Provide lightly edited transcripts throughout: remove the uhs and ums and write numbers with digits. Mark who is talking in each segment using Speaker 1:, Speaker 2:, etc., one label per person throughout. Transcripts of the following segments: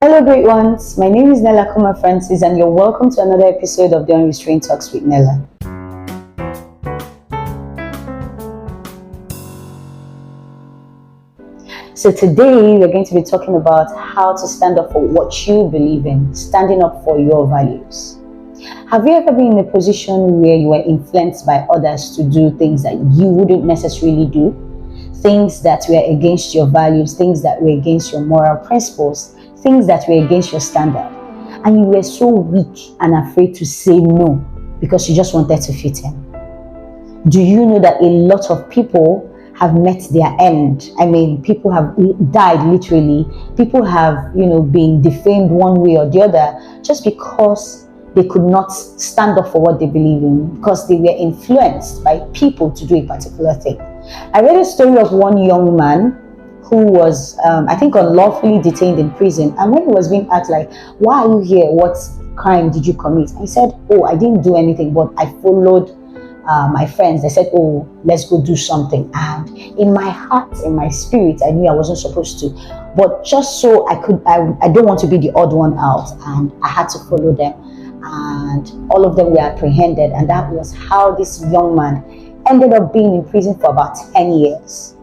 Speaker 1: Hello, great ones. My name is Nella Kuma Francis, and you're welcome to another episode of the Unrestrained Talks with Nella. So, today we're going to be talking about how to stand up for what you believe in, standing up for your values. Have you ever been in a position where you were influenced by others to do things that you wouldn't necessarily do? Things that were against your values, things that were against your moral principles, things that were against your standard, and you were so weak and afraid to say no because you just wanted to fit in. Do you know that a lot of people have met their end? I mean, people have died literally. People have, been defamed one way or the other just because they could not stand up for what they believe in, because they were influenced by people to do a particular thing. I read a story of one young man who was, I think, unlawfully detained in prison. And when he was being asked, like, why are you here? What crime did you commit? He said, oh, I didn't do anything, but I followed my friends. They said, oh, let's go do something. And in my heart, in my spirit, I knew I wasn't supposed to. But just so I don't want to be the odd one out. And I had to follow them. And all of them were apprehended. And that was how this young man ended up being in prison for about 10 years.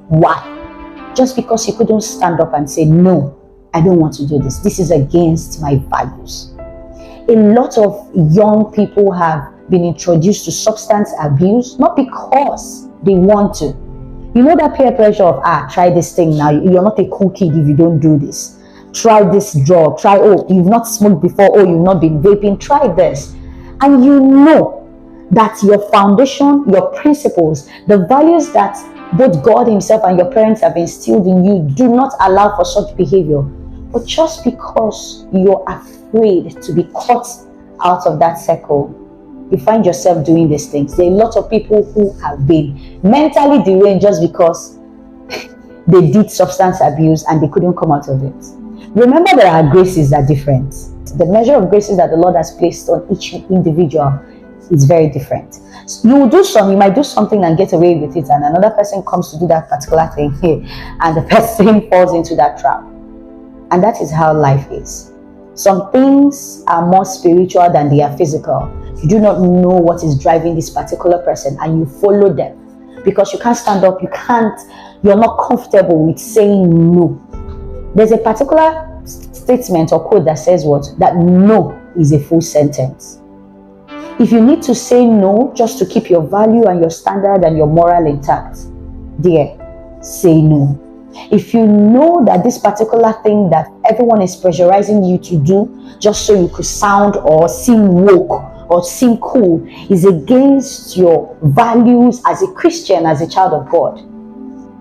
Speaker 1: Why? Just because he couldn't stand up and say, no, I don't want to do this. This is against my values. A lot of young people have been introduced to substance abuse, not because they want to. You know that peer pressure of, try this thing now. You're not a cool kid if you don't do this. Try this drug. Try, you've not smoked before. You've not been vaping. Try this. And you know that your foundation, your principles, the values that both God himself and your parents have instilled in you do not allow for such behavior. But just because you're afraid to be caught out of that circle, you find yourself doing these things. There are a lot of people who have been mentally deranged just because they did substance abuse and they couldn't come out of it. Remember that our graces are different. The measure of graces that the Lord has placed on each individual is very different. You might do something and get away with it, and another person comes to do that particular thing here, and the person falls into that trap. And that is how life is. Some things are more spiritual than they are physical. You do not know what is driving this particular person, and you follow them because you can't stand up. You're not comfortable with saying no. There's a particular statement or quote that says that no is a full sentence. If you need to say no just to keep your value and your standard and your moral intact, dear, say no. If you know that this particular thing that everyone is pressurizing you to do just so you could sound or seem woke or seem cool is against your values as a Christian, as a child of God,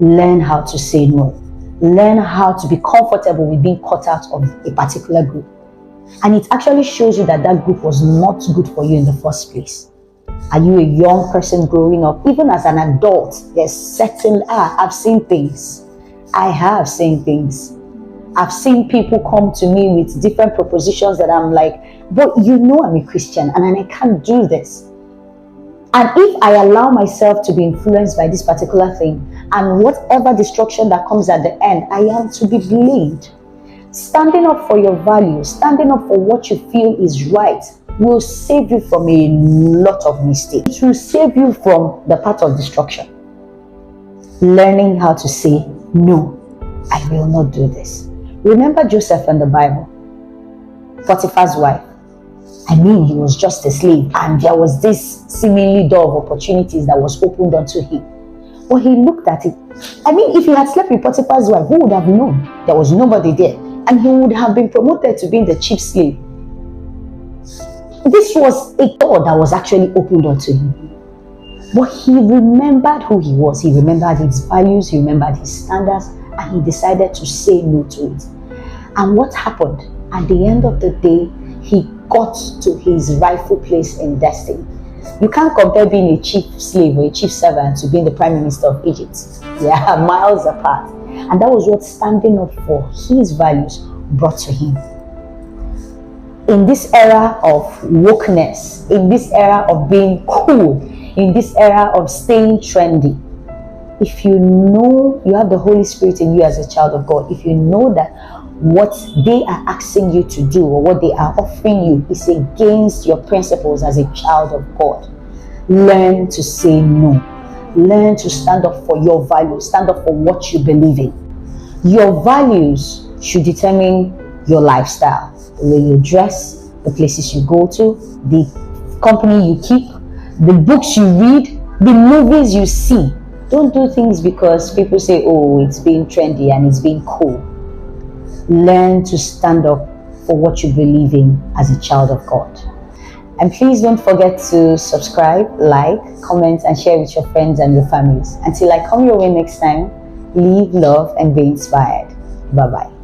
Speaker 1: learn how to say no. Learn how to be comfortable with being cut out of a particular group. And it actually shows you that group was not good for you in the first place. Are you a young person growing up? Even as an adult, there's certain, I've seen things. I have seen things. I've seen people come to me with different propositions that I'm like, but I'm a Christian and I can't do this. And if I allow myself to be influenced by this particular thing, and whatever destruction that comes at the end, I am to be blamed. Standing up for your values, standing up for what you feel is right, will save you from a lot of mistakes. It will save you from the path of destruction. Learning how to say, no, I will not do this. Remember Joseph in the Bible, Potiphar's wife. I mean, he was just a slave, and there was this seemingly door of opportunities that was opened unto him. But he looked at it. I mean, if he had slept with Potiphar's wife, who would have known? There was nobody there. And he would have been promoted to being the chief slave. This was a door that was actually opened unto him. But he remembered who he was. He remembered his values. He remembered his standards. And he decided to say no to it. And what happened? At the end of the day, he got to his rightful place in destiny. You can't compare being a chief slave or a chief servant to being the prime minister of Egypt. They are miles apart. And that was what standing up for his values brought to him. In this era of wokeness, in this era of being cool, in this era of staying trendy, if you know you have the Holy Spirit in you as a child of God, if you know that what they are asking you to do or what they are offering you is against your principles as a child of God, learn to say no. Learn to stand up for your values, stand up for what you believe in. Your values should determine your lifestyle, the way you dress, the places you go to, the company you keep, the books you read, the movies you see. Don't do things because people say, oh, it's being trendy and it's being cool. Learn to stand up for what you believe in as a child of God. And please don't forget to subscribe, like, comment, and share with your friends and your families. Until I come your way next time, live, love, and be inspired. Bye-bye.